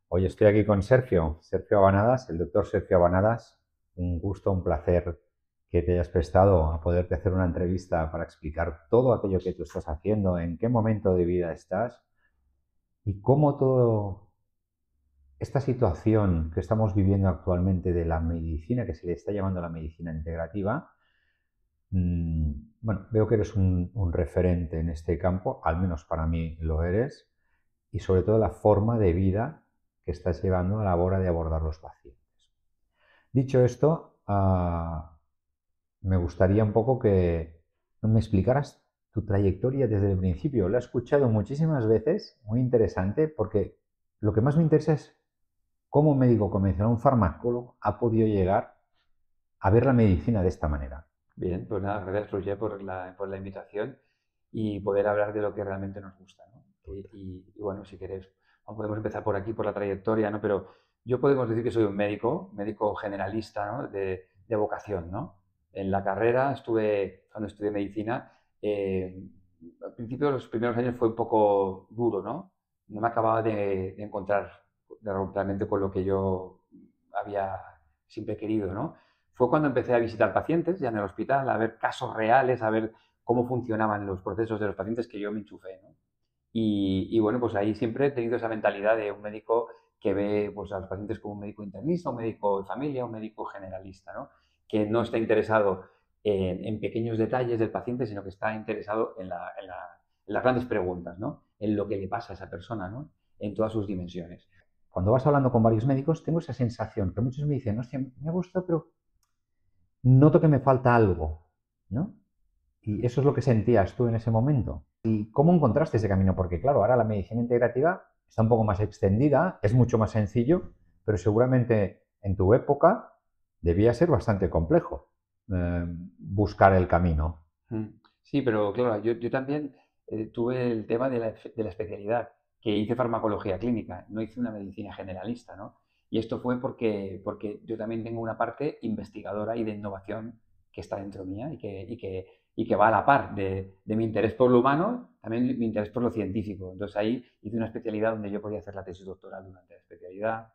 Hoy estoy aquí con Sergio Abanadas, el doctor Sergio Abanadas. Un gusto, un placer que te hayas prestado a poderte hacer una entrevista para explicar todo aquello que tú estás haciendo, en qué momento de vida estás y cómo todo esta situación que estamos viviendo actualmente de la medicina, que se le está llamando la medicina integrativa. Bueno, veo que eres un referente en este campo, al menos para mí lo eres, y sobre todo la forma de vida que estás llevando a la hora de abordar los pacientes. Dicho esto, me gustaría un poco que me explicaras tu trayectoria desde el principio. Lo he escuchado muchísimas veces, muy interesante, porque lo que más me interesa es cómo un médico convencional, un farmacólogo, ha podido llegar a ver la medicina de esta manera. Bien, pues nada, gracias Roger por la invitación y poder hablar de lo que realmente nos gusta, ¿no? Y bueno, si querés, podemos empezar por aquí, por la trayectoria, ¿no? Pero yo podemos decir que soy un médico generalista, ¿no? De vocación, ¿no? En la carrera cuando estudié medicina, al principio, los primeros años fue un poco duro, ¿no? No me acababa de encontrar realmente con lo que yo había siempre querido, ¿no? Fue cuando empecé a visitar pacientes ya en el hospital, a ver casos reales, a ver cómo funcionaban los procesos de los pacientes que yo me enchufé, ¿no? Y bueno, pues ahí siempre he tenido esa mentalidad de un médico que ve pues, a los pacientes como un médico internista, un médico de familia, un médico generalista, ¿no? Que no está interesado en pequeños detalles del paciente, sino que está interesado en las grandes preguntas, ¿no? En lo que le pasa a esa persona, ¿no? En todas sus dimensiones. Cuando vas hablando con varios médicos, tengo esa sensación que muchos me dicen, hostia, me gusta, pero noto que me falta algo, ¿no? Y eso es lo que sentías tú en ese momento. ¿Y cómo encontraste ese camino? Porque claro, ahora la medicina integrativa está un poco más extendida, es mucho más sencillo, pero seguramente en tu época debía ser bastante complejo buscar el camino. Mm. Sí, pero claro, yo también tuve el tema de la especialidad, que hice farmacología clínica, no hice una medicina generalista, ¿no? Y esto fue porque yo también tengo una parte investigadora y de innovación que está dentro mía y que va a la par de mi interés por lo humano, también mi interés por lo científico. Entonces ahí hice una especialidad donde yo podía hacer la tesis doctoral durante la especialidad.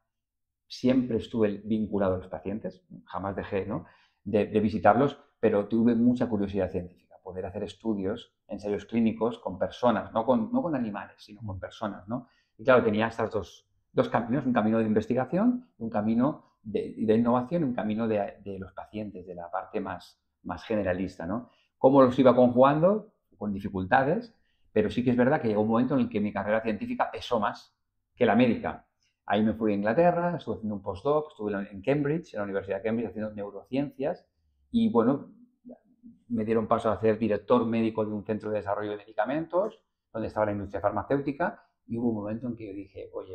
Siempre estuve vinculado a los pacientes, jamás dejé, ¿no? de visitarlos, pero tuve mucha curiosidad científica, poder hacer estudios, ensayos clínicos con personas, no con animales, sino con personas, ¿no? Y claro, tenía estos dos caminos, un camino de investigación, un camino de innovación y un camino de los pacientes, de la parte más generalista, ¿no? ¿Cómo los iba conjugando? Con dificultades, pero sí que es verdad que llegó un momento en el que mi carrera científica pesó más que la médica. Ahí me fui a Inglaterra, estuve haciendo un postdoc, estuve en Cambridge, en la Universidad de Cambridge, haciendo neurociencias y bueno, me dieron paso a ser director médico de un centro de desarrollo de medicamentos, donde estaba la industria farmacéutica y hubo un momento en que yo dije, oye,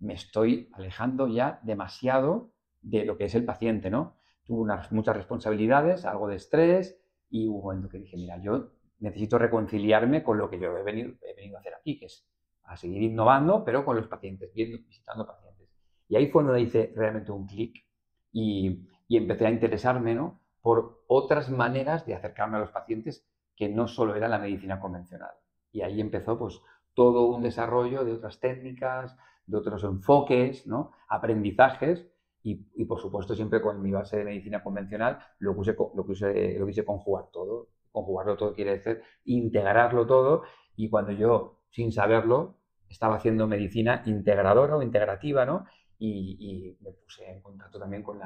me estoy alejando ya demasiado de lo que es el paciente, ¿no? Tuve muchas responsabilidades, algo de estrés y hubo un momento que dije, mira, yo necesito reconciliarme con lo que yo he venido a hacer aquí, que es a seguir innovando, pero con los pacientes, visitando pacientes. Y ahí fue donde hice realmente un clic y empecé a interesarme, ¿no? Por otras maneras de acercarme a los pacientes que no solo era la medicina convencional. Y ahí empezó pues todo un desarrollo de otras técnicas, de otros enfoques, ¿no? Aprendizajes y por supuesto siempre con mi base de medicina convencional lo quise conjugar todo. Conjugarlo todo quiere decir integrarlo todo y cuando yo, sin saberlo, estaba haciendo medicina integradora o integrativa, ¿no? Y me puse en contacto también con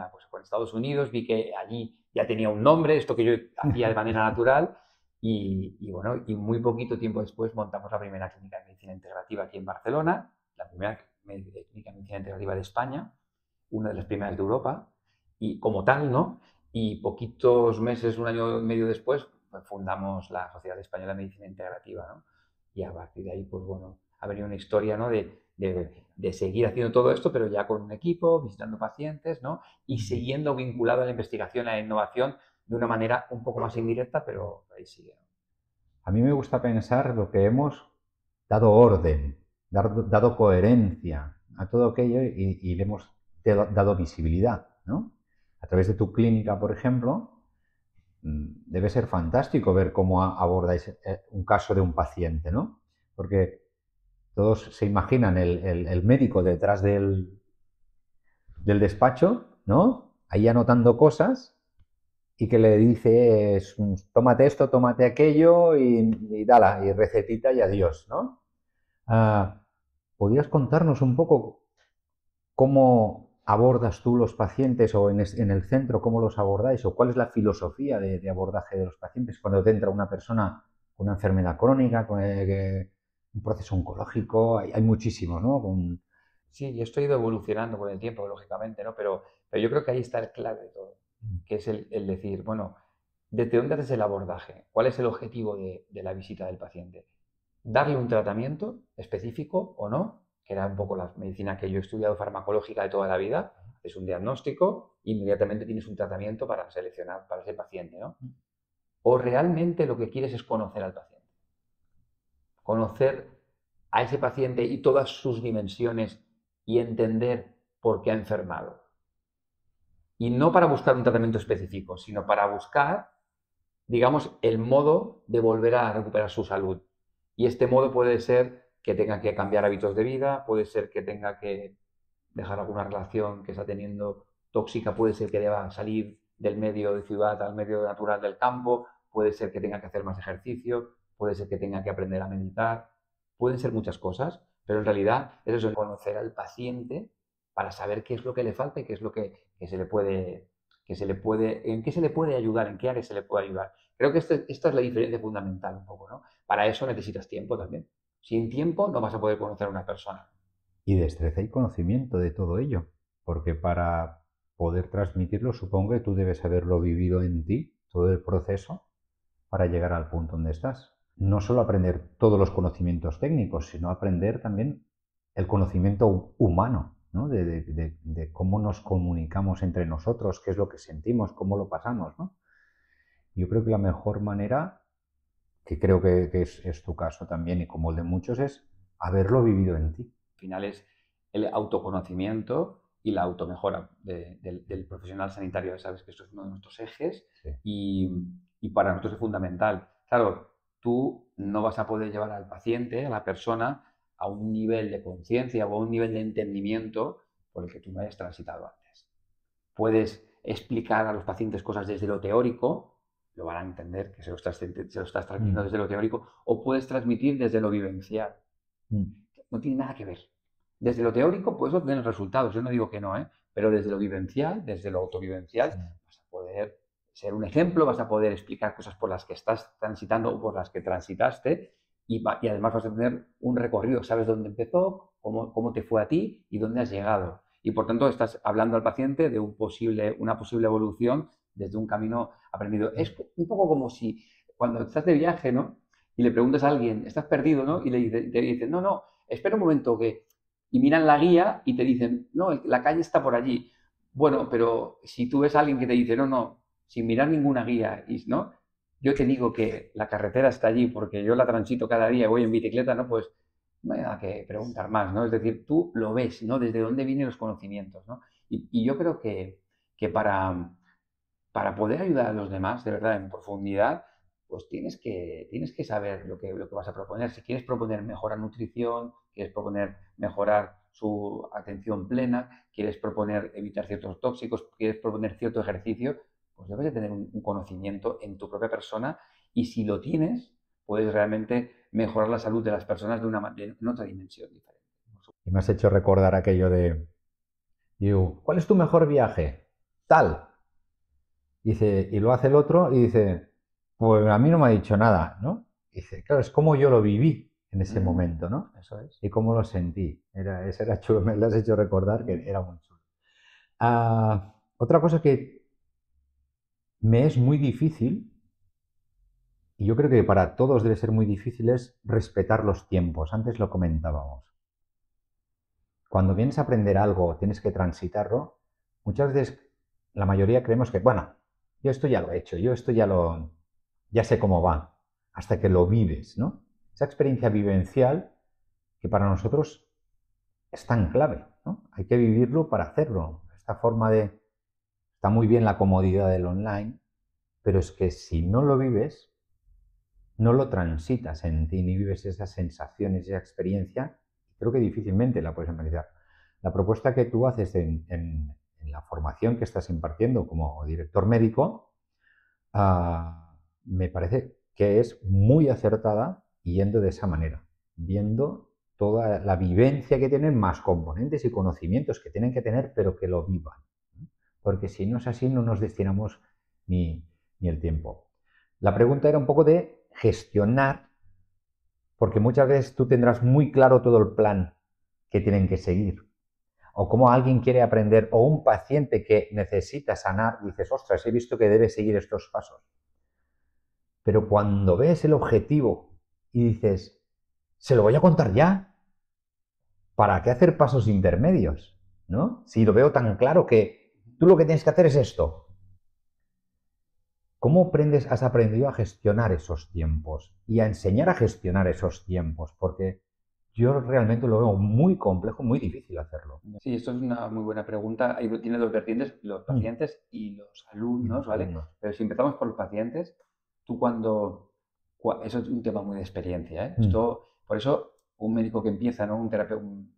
Estados Unidos, vi que allí ya tenía un nombre, esto que yo hacía de manera natural, y bueno, y muy poquito tiempo después montamos la primera clínica de medicina integrativa aquí en Barcelona, la primera clínica de medicina integrativa de España, una de las primeras de Europa, y como tal, ¿no? Y poquitos meses, un año y medio después, pues fundamos la Sociedad Española de Medicina Integrativa, ¿no? Y a partir de ahí, pues bueno, ha venido una historia, ¿no? De seguir haciendo todo esto, pero ya con un equipo, visitando pacientes, ¿no? Y siguiendo vinculado a la investigación, a la innovación, de una manera un poco más indirecta, pero ahí sigue, ¿no? A mí me gusta pensar lo que hemos dado orden, dado coherencia a todo aquello y le hemos dado visibilidad, ¿no? A través de tu clínica, por ejemplo, debe ser fantástico ver cómo abordáis un caso de un paciente, ¿no? Porque Todos se imaginan el médico detrás del despacho, ¿no? Ahí anotando cosas y que le dice, tómate esto, tómate aquello y dala, y recetita y adiós, ¿no? ¿Podrías contarnos un poco cómo abordas tú los pacientes o en el centro cómo los abordáis o cuál es la filosofía de abordaje de los pacientes cuando te entra una persona con una enfermedad crónica, con un proceso oncológico? Hay muchísimos, ¿no? Sí, y esto ha ido evolucionando con el tiempo, lógicamente, ¿no? Pero yo creo que ahí está el clave de todo, que es el decir, bueno, ¿desde dónde haces el abordaje? ¿Cuál es el objetivo de la visita del paciente? ¿Darle un tratamiento específico o no? Que era un poco la medicina que yo he estudiado farmacológica de toda la vida. Es un diagnóstico, inmediatamente tienes un tratamiento para seleccionar para ese paciente, ¿no? O realmente lo que quieres es conocer al paciente. Conocer a ese paciente y todas sus dimensiones y entender por qué ha enfermado. Y no para buscar un tratamiento específico, sino para buscar, digamos, el modo de volver a recuperar su salud. Y este modo puede ser que tenga que cambiar hábitos de vida, puede ser que tenga que dejar alguna relación que está teniendo tóxica, puede ser que deba salir del medio de ciudad al medio natural del campo, puede ser que tenga que hacer más ejercicio, puede ser que tenga que aprender a meditar, pueden ser muchas cosas, pero en realidad es eso, conocer al paciente para saber qué es lo que le falta y qué es lo que en qué se le puede ayudar, en qué área se le puede ayudar. Creo que esta es la diferencia fundamental un poco, ¿no? Para eso necesitas tiempo también. Sin tiempo no vas a poder conocer a una persona. Y destreza y conocimiento de todo ello, porque para poder transmitirlo supongo que tú debes haberlo vivido en ti, todo el proceso, para llegar al punto donde estás. No solo aprender todos los conocimientos técnicos, sino aprender también el conocimiento humano, ¿no? De cómo nos comunicamos entre nosotros, qué es lo que sentimos, cómo lo pasamos, ¿no? Yo creo que la mejor manera, que creo que es tu caso también y como el de muchos, es haberlo vivido en ti. Al final es el autoconocimiento y la automejora del profesional sanitario. Ya sabes que esto es uno de nuestros ejes Sí. y para nosotros es fundamental. Claro, tú no vas a poder llevar al paciente, a la persona, a un nivel de conciencia o a un nivel de entendimiento por el que tú no hayas transitado antes. Puedes explicar a los pacientes cosas desde lo teórico, lo van a entender, que se lo estás transmitiendo desde lo teórico, o puedes transmitir desde lo vivencial. No tiene nada que ver. Desde lo teórico puedes obtener resultados, yo no digo que no, pero desde lo vivencial, desde lo autovivencial, vas a poder ser un ejemplo, vas a poder explicar cosas por las que estás transitando o por las que transitaste y además vas a tener un recorrido, sabes dónde empezó, cómo te fue a ti y dónde has llegado. Y por tanto estás hablando al paciente de una posible evolución desde un camino aprendido. Es un poco como si cuando estás de viaje, ¿no? Y le preguntas a alguien, estás perdido, ¿no? Y te dicen, no, espera un momento que... Y miran la guía y te dicen, no, la calle está por allí. Bueno, pero si tú ves a alguien que te dice, no, sin mirar ninguna guía, ¿no? Yo te digo que la carretera está allí porque yo la transito cada día, voy en bicicleta, ¿no? Pues no hay nada que preguntar más, ¿no? Es decir, tú lo ves, ¿no? Desde dónde vienen los conocimientos, ¿no? Y yo creo que para poder ayudar a los demás, de verdad, en profundidad, pues tienes que saber lo que vas a proponer. Si quieres proponer mejorar nutrición, quieres proponer mejorar su atención plena, quieres proponer evitar ciertos tóxicos, quieres proponer cierto ejercicio, pues debes de tener un conocimiento en tu propia persona y si lo tienes, puedes realmente mejorar la salud de las personas en otra dimensión diferente. Y me has hecho recordar aquello digo, ¿cuál es tu mejor viaje? Tal. Dice, y lo hace el otro y dice, pues a mí no me ha dicho nada, ¿no? Dice, claro, es como yo lo viví en ese momento, ¿no? Eso es. Y cómo lo sentí. Ese era chulo, me lo has hecho recordar que era muy chulo. Otra cosa que me es muy difícil, y yo creo que para todos debe ser muy difícil, es respetar los tiempos. Antes lo comentábamos. Cuando vienes a aprender algo, tienes que transitarlo, muchas veces la mayoría creemos que, bueno, yo esto ya lo he hecho, yo esto ya sé cómo va, hasta que lo vives, ¿no? Esa experiencia vivencial que para nosotros es tan clave, ¿no? Hay que vivirlo para hacerlo. Está muy bien la comodidad del online, pero es que si no lo vives, no lo transitas en ti, ni vives esas sensaciones, esa experiencia, creo que difícilmente la puedes empatizar. La propuesta que tú haces en la formación que estás impartiendo como director médico, me parece que es muy acertada yendo de esa manera, viendo toda la vivencia que tienen, más componentes y conocimientos que tienen que tener, pero que lo vivan. Porque si no es así, no nos destinamos ni el tiempo. La pregunta era un poco de gestionar, porque muchas veces tú tendrás muy claro todo el plan que tienen que seguir. O como alguien quiere aprender, o un paciente que necesita sanar, dices, ostras, he visto que debe seguir estos pasos. Pero cuando ves el objetivo y dices, se lo voy a contar ya, ¿para qué hacer pasos intermedios? ¿No? Si lo veo tan claro que tú lo que tienes que hacer es esto. ¿Cómo has aprendido a gestionar esos tiempos y a enseñar a gestionar esos tiempos? Porque yo realmente lo veo muy complejo, muy difícil hacerlo. Sí, esto es una muy buena pregunta. Ahí tiene dos vertientes, los pacientes y los alumnos, ¿vale? Pero si empezamos por los pacientes, tú eso es un tema muy de experiencia, ¿eh? Por eso, un médico que empieza, ¿no? Un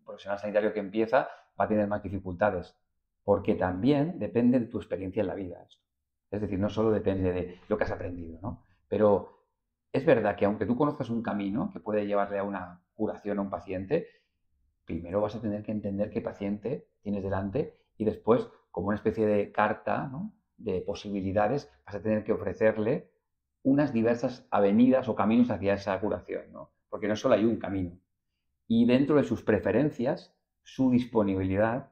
profesional sanitario que empieza va a tener más dificultades, porque también depende de tu experiencia en la vida esto. Es decir, no solo depende de lo que has aprendido, ¿no? Pero es verdad que aunque tú conozcas un camino que puede llevarle a una curación a un paciente, primero vas a tener que entender qué paciente tienes delante y después, como una especie de carta, ¿no?, de posibilidades, vas a tener que ofrecerle unas diversas avenidas o caminos hacia esa curación, ¿no? Porque no solo hay un camino. Y dentro de sus preferencias, su disponibilidad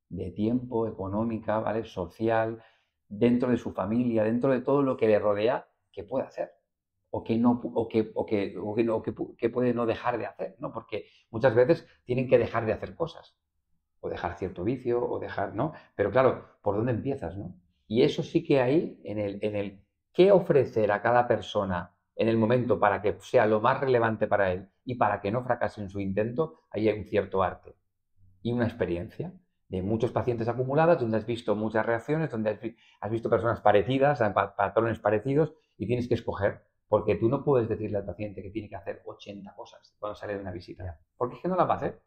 de tiempo, económica, ¿vale?, social, dentro de su familia, dentro de todo lo que le rodea, que puede hacer o que puede no dejar de hacer, ¿no? Porque muchas veces tienen que dejar de hacer cosas, o dejar cierto vicio, o dejar, ¿no? Pero claro, ¿por dónde empiezas, no? Y eso sí que hay en el qué ofrecer a cada persona en el momento para que sea lo más relevante para él y para que no fracase en su intento, ahí hay un cierto arte y una experiencia de muchos pacientes acumuladas, donde has visto muchas reacciones, donde has visto personas parecidas, patrones parecidos, y tienes que escoger, porque tú no puedes decirle al paciente que tiene que hacer 80 cosas cuando sale de una visita, porque es que no las va a hacer.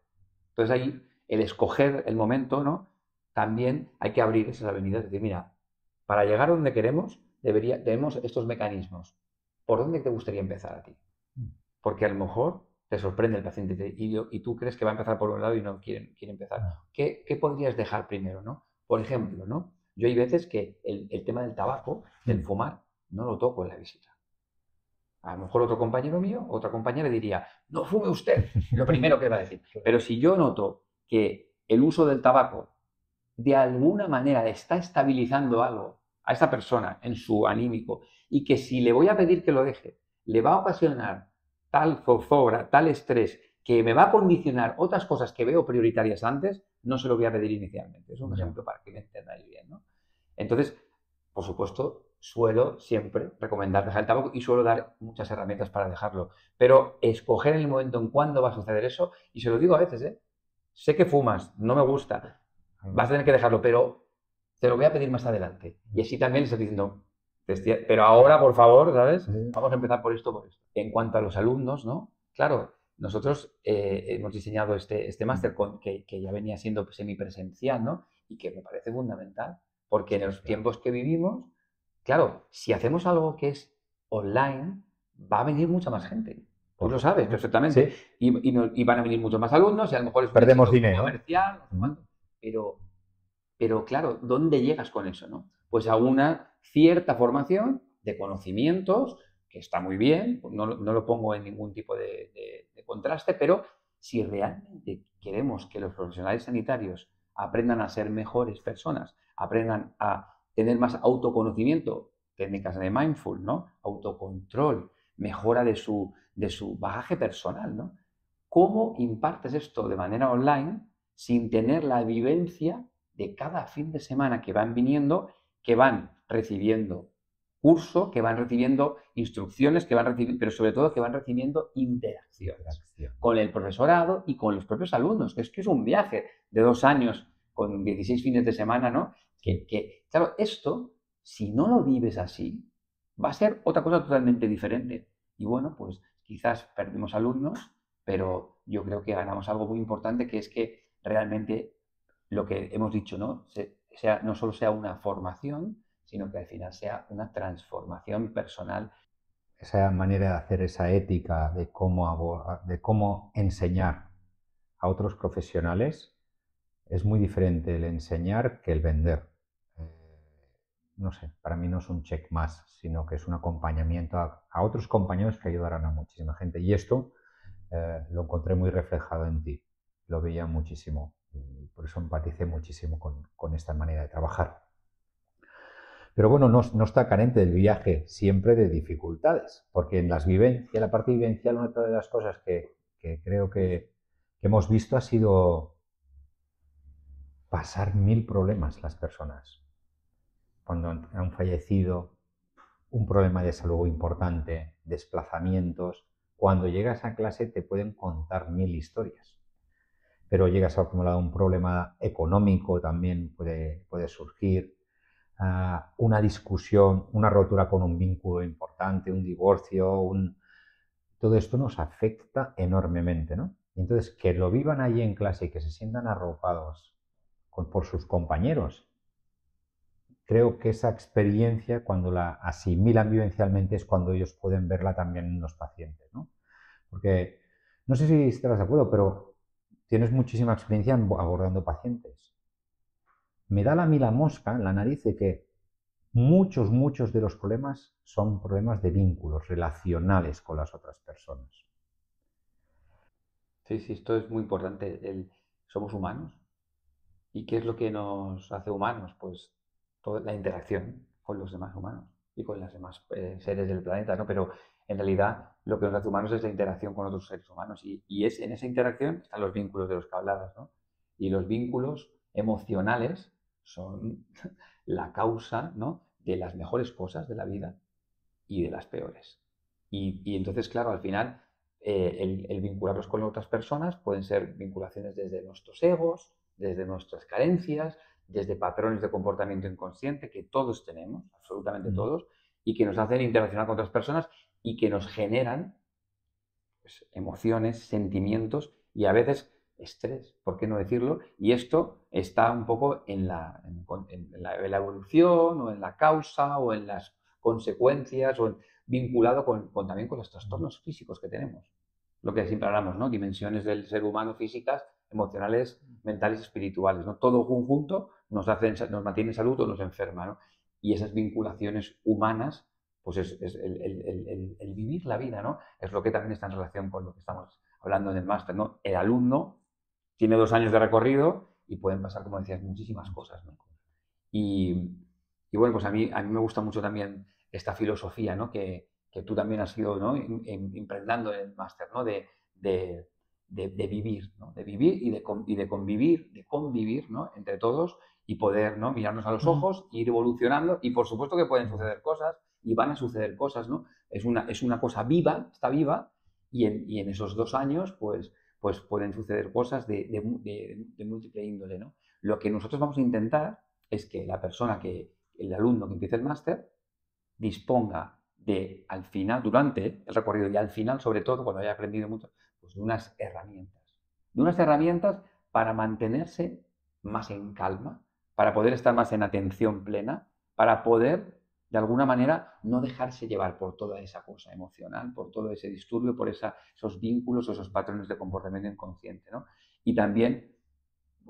Entonces ahí el escoger el momento, ¿no? También hay que abrir esas avenidas, decir, mira, para llegar a donde queremos, tenemos estos mecanismos. ¿Por dónde te gustaría empezar a ti? Porque a lo mejor te sorprende el paciente y tú crees que va a empezar por un lado y no quiere empezar. ¿Qué podrías dejar primero, no? Por ejemplo, ¿no? Yo hay veces que el tema del tabaco, del fumar, no lo toco en la visita. A lo mejor otro compañero mío, otra compañera diría, no fume usted, lo primero que va a decir. Pero si yo noto que el uso del tabaco de alguna manera está estabilizando algo a esa persona en su anímico y que si le voy a pedir que lo deje, le va a ocasionar tal zozobra, tal estrés, que me va a condicionar otras cosas que veo prioritarias antes, no se lo voy a pedir inicialmente. Es un ejemplo para que me entendáis bien, ¿no? Entonces, por supuesto, suelo siempre recomendar dejar el tabaco y suelo dar muchas herramientas para dejarlo. Pero escoger el momento en cuándo va a suceder eso, y se lo digo a veces, ¿eh? Sé que fumas, no me gusta, vas a tener que dejarlo, pero te lo voy a pedir más adelante. Y así también les estoy diciendo, pero ahora, por favor, ¿sabes? Vamos a empezar por esto, por esto. En cuanto a los alumnos, ¿no? Claro, nosotros hemos diseñado este máster que ya venía siendo semipresencial, ¿no? Y que me parece fundamental, porque en los tiempos que vivimos, claro, si hacemos algo que es online, va a venir mucha más gente. Tú lo sabes perfectamente. Sí. Y van a venir muchos más alumnos y a lo mejor es un Perdemos éxito dinero. comercial, pero claro, ¿dónde llegas con eso, no? Pues a una cierta formación de conocimientos, que está muy bien, no lo pongo en ningún tipo de contraste, pero si realmente queremos que los profesionales sanitarios aprendan a ser mejores personas, aprendan a tener más autoconocimiento, técnicas de mindful, ¿no? Autocontrol, mejora de su bagaje personal, ¿no? ¿Cómo impartes esto de manera online sin tener la vivencia de cada fin de semana que van viniendo, que van recibiendo curso, que van recibiendo instrucciones, pero sobre todo que van recibiendo interacciones con el profesorado y con los propios alumnos, que es un viaje de 2 años con 16 fines de semana, ¿no? Claro, esto, si no lo vives así, va a ser otra cosa totalmente diferente. Y bueno, pues quizás perdemos alumnos, pero yo creo que ganamos algo muy importante, que es que realmente lo que hemos dicho, ¿no? No solo sea una formación, sino que al final sea una transformación personal. Esa manera de hacer, esa ética de cómo enseñar a otros profesionales, es muy diferente el enseñar que el vender. No sé, para mí no es un check más, sino que es un acompañamiento a otros compañeros que ayudarán a muchísima gente. Y esto lo encontré muy reflejado en ti, lo veía muchísimo y por eso empaticé muchísimo con esta manera de trabajar. Pero bueno, no está carente del viaje siempre de dificultades, porque en la parte vivencial, una de las cosas que creo que hemos visto ha sido pasar mil problemas las personas. Cuando han fallecido, un problema de salud importante, desplazamientos. Cuando llegas a clase te pueden contar mil historias, pero llegas a acumular un problema económico, también puede surgir, una discusión, una rotura con un vínculo importante, un divorcio, todo esto nos afecta enormemente, ¿no? Y entonces, que lo vivan allí en clase y que se sientan arropados por sus compañeros, creo que esa experiencia, cuando la asimilan vivencialmente, es cuando ellos pueden verla también en los pacientes, ¿no? Porque, no sé si estarás de acuerdo, pero tienes muchísima experiencia abordando pacientes. Me da a mí la mosca en la nariz de que muchos de los problemas son problemas de vínculos relacionales con las otras personas. Sí, sí, esto es muy importante. Somos humanos. ¿Y qué es lo que nos hace humanos? Pues toda la interacción con los demás humanos y con los demás seres del planeta, ¿no? Pero en realidad lo que nos hace humanos es la interacción con otros seres humanos y es en esa interacción están los vínculos de los que hablabas, ¿no? Y los vínculos emocionales son la causa, ¿no? De las mejores cosas de la vida y de las peores. Y entonces, claro, al final, el vincularlos con otras personas pueden ser vinculaciones desde nuestros egos, desde nuestras carencias, desde patrones de comportamiento inconsciente que todos tenemos, absolutamente todos, y que nos hacen interaccionar con otras personas y que nos generan pues, emociones, sentimientos y a veces estrés, ¿por qué no decirlo? Y esto está un poco en la evolución o en la causa o en las consecuencias o vinculado también con los trastornos físicos que tenemos. Lo que siempre hablamos, ¿no? Dimensiones del ser humano físicas, emocionales, mentales, espirituales, ¿no? Todo conjunto nos mantiene en salud o nos enferma, ¿no? Y esas vinculaciones humanas pues es el vivir la vida, ¿no? Es lo que también está en relación con lo que estamos hablando en el máster, ¿no? El alumno tiene 2 años de recorrido y pueden pasar, como decías, muchísimas cosas, ¿no? Y, y bueno, pues a mí me gusta mucho también esta filosofía, ¿no? Que tú también has ido, ¿no? Impregnando en el máster, ¿no? De vivir, ¿no? De vivir y de convivir, ¿no? Entre todos y poder, ¿no? Mirarnos a los ojos, ir evolucionando y por supuesto que pueden suceder cosas y van a suceder cosas, ¿no? Es una cosa viva, está viva y en esos 2 años, pues pueden suceder cosas de múltiple índole, ¿no? Lo que nosotros vamos a intentar es que el alumno que empiece el máster disponga al final, durante el recorrido y al final, sobre todo, cuando haya aprendido mucho, pues de unas herramientas. De unas herramientas para mantenerse más en calma, para poder estar más en atención plena, para poder, de alguna manera, no dejarse llevar por toda esa cosa emocional, por todo ese disturbio, por esos vínculos, esos patrones de comportamiento inconsciente, ¿no? Y también,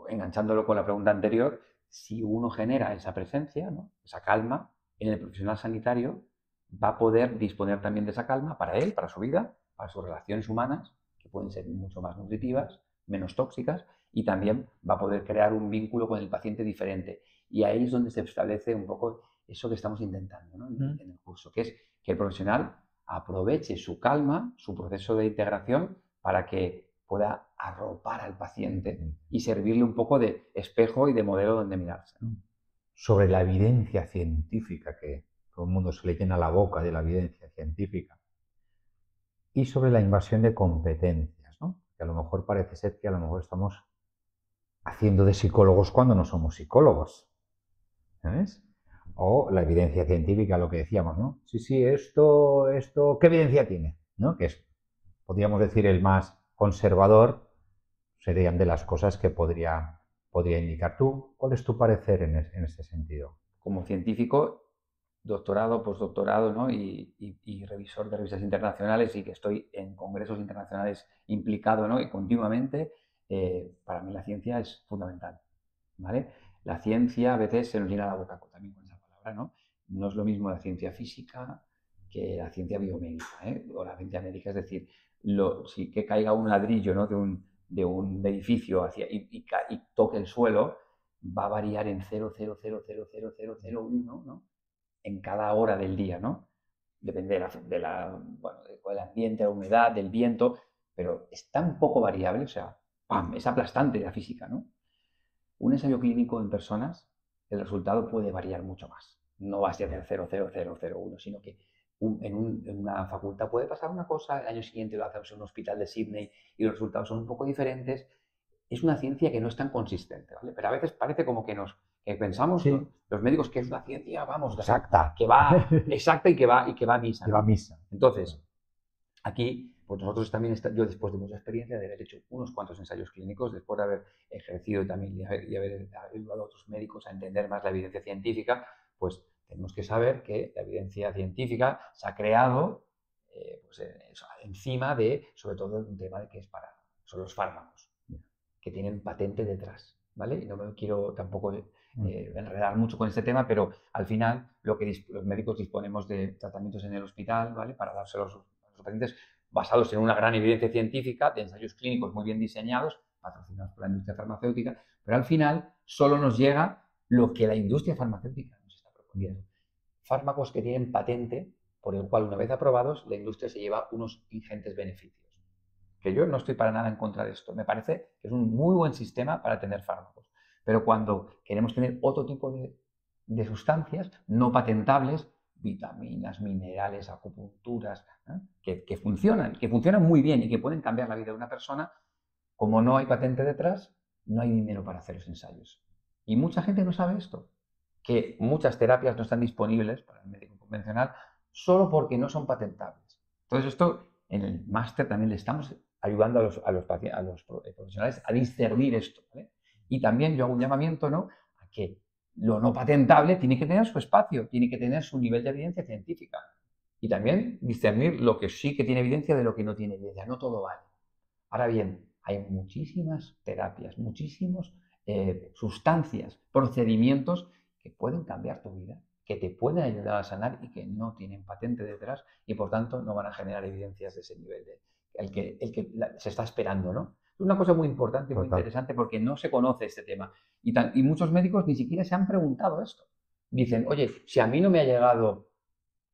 enganchándolo con la pregunta anterior, si uno genera esa presencia, ¿no? Esa calma, en el profesional sanitario va a poder disponer también de esa calma para él, para su vida, para sus relaciones humanas, que pueden ser mucho más nutritivas, menos tóxicas, y también va a poder crear un vínculo con el paciente diferente. Y ahí es donde se establece un poco eso que estamos intentando, ¿no? en el curso, que es que el profesional aproveche su calma, su proceso de integración, para que pueda arropar al paciente y servirle un poco de espejo y de modelo donde mirarse, ¿no? Sobre la evidencia científica, que todo el mundo se le llena la boca de la evidencia científica, y sobre la invasión de competencias, ¿no? Que a lo mejor parece ser que a lo mejor estamos haciendo de psicólogos cuando no somos psicólogos, ¿sabes? O la evidencia científica, lo que decíamos, ¿no? Sí, esto, ¿qué evidencia tiene? ¿No? Que es, podríamos decir, el más conservador, serían de las cosas que podría indicar. ¿Tú, cuál es tu parecer en este sentido? Como científico, doctorado, postdoctorado, ¿no? y revisor de revistas internacionales, y que estoy en congresos internacionales implicado, ¿no? y continuamente, para mí la ciencia es fundamental, ¿vale? La ciencia a veces se nos llena la boca también con esa palabra, ¿no? No es lo mismo la ciencia física que la ciencia biomédica, o la ciencia médica, es decir, si que caiga un ladrillo, ¿no? de un edificio y toque el suelo, va a variar en 0,0000001, ¿no? en cada hora del día, ¿no? Depende bueno, del ambiente, la humedad, del viento, pero es tan poco variable, o sea, ¡pam!, es aplastante la física, ¿no? Un ensayo clínico en personas, el resultado puede variar mucho más. No va a ser del 0,0001, sino que en una facultad puede pasar una cosa, el año siguiente lo hacemos en un hospital de Sydney y los resultados son un poco diferentes. Es una ciencia que no es tan consistente, ¿vale? Pero a veces parece como que pensamos, Sí. los médicos, que es una ciencia, vamos, Exacta. que va exacta y que va a misa, Que ¿no? va a misa. Entonces, aquí, pues nosotros también, yo después de mucha experiencia de haber hecho unos cuantos ensayos clínicos, después de haber ejercido también y haber ayudado a otros médicos a entender más la evidencia científica, pues tenemos que saber que la evidencia científica se ha creado pues, encima de, sobre todo, un tema de que son los fármacos, que tienen patente detrás, ¿vale? Y no me quiero tampoco enredar mucho con este tema, pero al final los médicos disponemos de tratamientos en el hospital, ¿vale? Para dárselos a los pacientes basados en una gran evidencia científica, de ensayos clínicos muy bien diseñados, patrocinados por la industria farmacéutica, pero al final solo nos llega lo que la industria farmacéutica nos está proponiendo. Fármacos que tienen patente, por el cual, una vez aprobados, la industria se lleva unos ingentes beneficios. Que yo no estoy para nada en contra de esto. Me parece que es un muy buen sistema para tener fármacos. Pero cuando queremos tener otro tipo de sustancias no patentables, vitaminas, minerales, acupunturas, que funcionan muy bien y que pueden cambiar la vida de una persona, como no hay patente detrás, no hay dinero para hacer los ensayos. Y mucha gente no sabe esto, que muchas terapias no están disponibles para el médico convencional solo porque no son patentables. Entonces esto, en el máster también le estamos ayudando a los profesionales a discernir esto, ¿vale? Y también yo hago un llamamiento, ¿no?, a que lo no patentable tiene que tener su espacio, tiene que tener su nivel de evidencia científica. Y también discernir lo que sí que tiene evidencia de lo que no tiene evidencia. No todo vale. Ahora bien, hay muchísimas terapias, muchísimas sustancias, procedimientos que pueden cambiar tu vida, que te pueden ayudar a sanar y que no tienen patente detrás y por tanto no van a generar evidencias de ese nivel, el que se está esperando, ¿no? Es una cosa muy importante y muy interesante porque no se conoce este tema y muchos médicos ni siquiera se han preguntado esto. Dicen, oye, si a mí no me ha llegado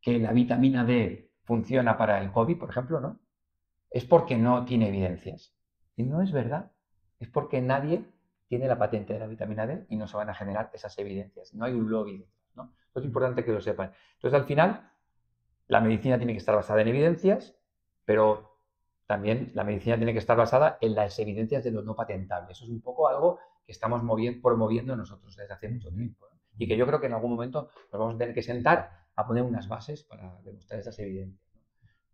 que la vitamina D funciona para el COVID, por ejemplo, ¿no?, es porque no tiene evidencias. Y no es verdad. Es porque nadie tiene la patente de la vitamina D y no se van a generar esas evidencias. No hay un lobby detrás, ¿no? Esto es importante que lo sepan. Entonces, al final, la medicina tiene que estar basada en evidencias, pero también la medicina tiene que estar basada en las evidencias de lo no patentable. Eso es un poco algo que estamos promoviendo nosotros desde hace mucho tiempo, ¿no? Y que yo creo que en algún momento nos vamos a tener que sentar a poner unas bases para demostrar esas evidencias, ¿no?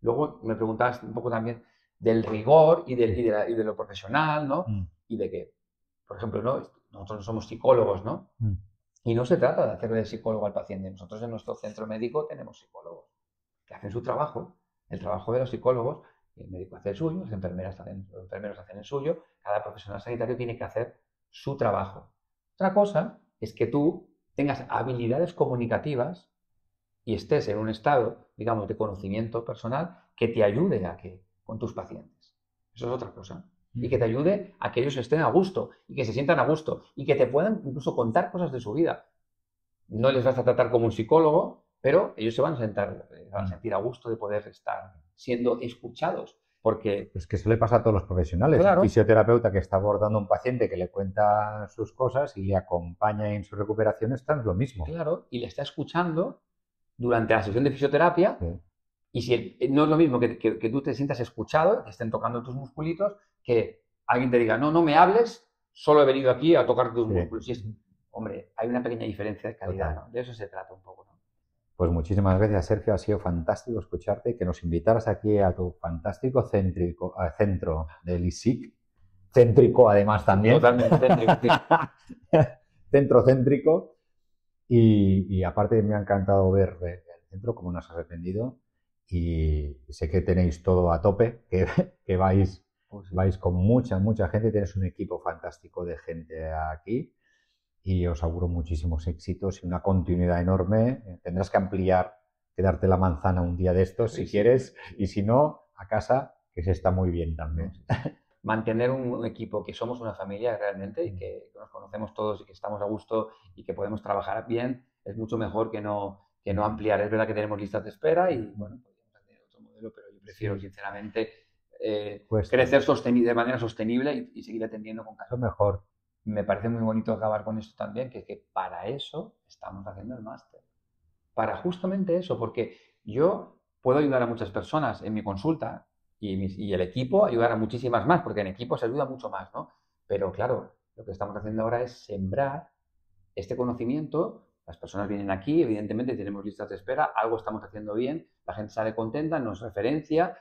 Luego me preguntabas un poco también del rigor y de lo profesional, ¿no? Y de que, por ejemplo, ¿no?, nosotros no somos psicólogos, ¿no? Y no se trata de hacerle psicólogo al paciente. Nosotros en nuestro centro médico tenemos psicólogos que hacen su trabajo. El trabajo de los psicólogos, el médico hace el suyo, los enfermeros hacen el suyo, cada profesional sanitario tiene que hacer su trabajo. Otra cosa es que tú tengas habilidades comunicativas y estés en un estado, digamos, de conocimiento personal que te ayude con tus pacientes. Eso es otra cosa. Y que te ayude a que ellos estén a gusto y que se sientan a gusto y que te puedan incluso contar cosas de su vida. No les vas a tratar como un psicólogo, pero ellos se van a sentir a gusto de poder estar siendo escuchados. Porque es que eso le pasa a todos los profesionales. Claro. Un fisioterapeuta que está abordando a un paciente que le cuenta sus cosas y le acompaña en su recuperación, está en lo mismo. Claro, y le está escuchando durante la sesión de fisioterapia. Sí. Y si no es lo mismo que tú te sientas escuchado, que estén tocando tus musculitos, que alguien te diga, no, no me hables, solo he venido aquí a tocar tus músculos. Y hombre, hay una pequeña diferencia de calidad, ¿no? De eso se trata un poco, ¿no? Pues muchísimas gracias, Sergio. Ha sido fantástico escucharte y que nos invitaras aquí a tu fantástico centro del ISIC. Céntrico, además, también. Totalmente céntrico, sí. Centro céntrico. Y aparte me ha encantado ver el centro, cómo nos has atendido. Y sé que tenéis todo a tope, que vais, Pues sí. vais con mucha gente. Tienes un equipo fantástico de gente aquí. Y os auguro muchísimos éxitos y una continuidad enorme. Tendrás que ampliar, quedarte la manzana un día de estos si quieres, y si no, a casa, que se está muy bien también. Mantener un equipo que somos una familia realmente y que nos conocemos todos y que estamos a gusto y que podemos trabajar bien es mucho mejor que no ampliar. Es verdad que tenemos listas de espera y bueno, podríamos tener otro modelo, pero yo prefiero sinceramente crecer de manera sostenible y seguir atendiendo con calma. Eso mejor. Me parece muy bonito acabar con esto también, que para eso estamos haciendo el máster. Para justamente eso, porque yo puedo ayudar a muchas personas en mi consulta y el equipo ayudar a muchísimas más, porque en equipo se ayuda mucho más, ¿no? Pero claro, lo que estamos haciendo ahora es sembrar este conocimiento. Las personas vienen aquí, evidentemente tenemos listas de espera, algo estamos haciendo bien, la gente sale contenta, nos referencia,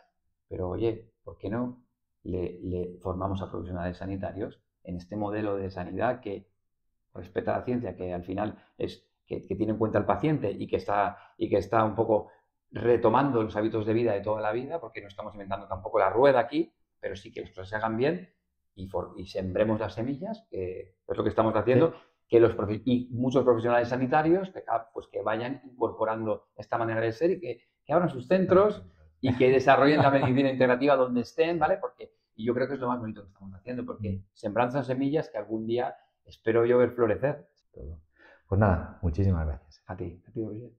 pero oye, ¿por qué no le formamos a profesionales sanitarios en este modelo de sanidad que respeta la ciencia, que al final es que tiene en cuenta al paciente y que está un poco retomando los hábitos de vida de toda la vida, porque no estamos inventando tampoco la rueda aquí, pero sí que las cosas se hagan bien y sembremos las semillas, que es lo que estamos haciendo, y muchos profesionales sanitarios que vayan incorporando esta manera de ser y que abran sus centros y que desarrollen la medicina integrativa donde estén, ¿vale? Y yo creo que es lo más bonito que estamos haciendo, porque sembrando esas semillas que algún día espero yo ver florecer. Pues nada, muchísimas gracias. A ti, Roger.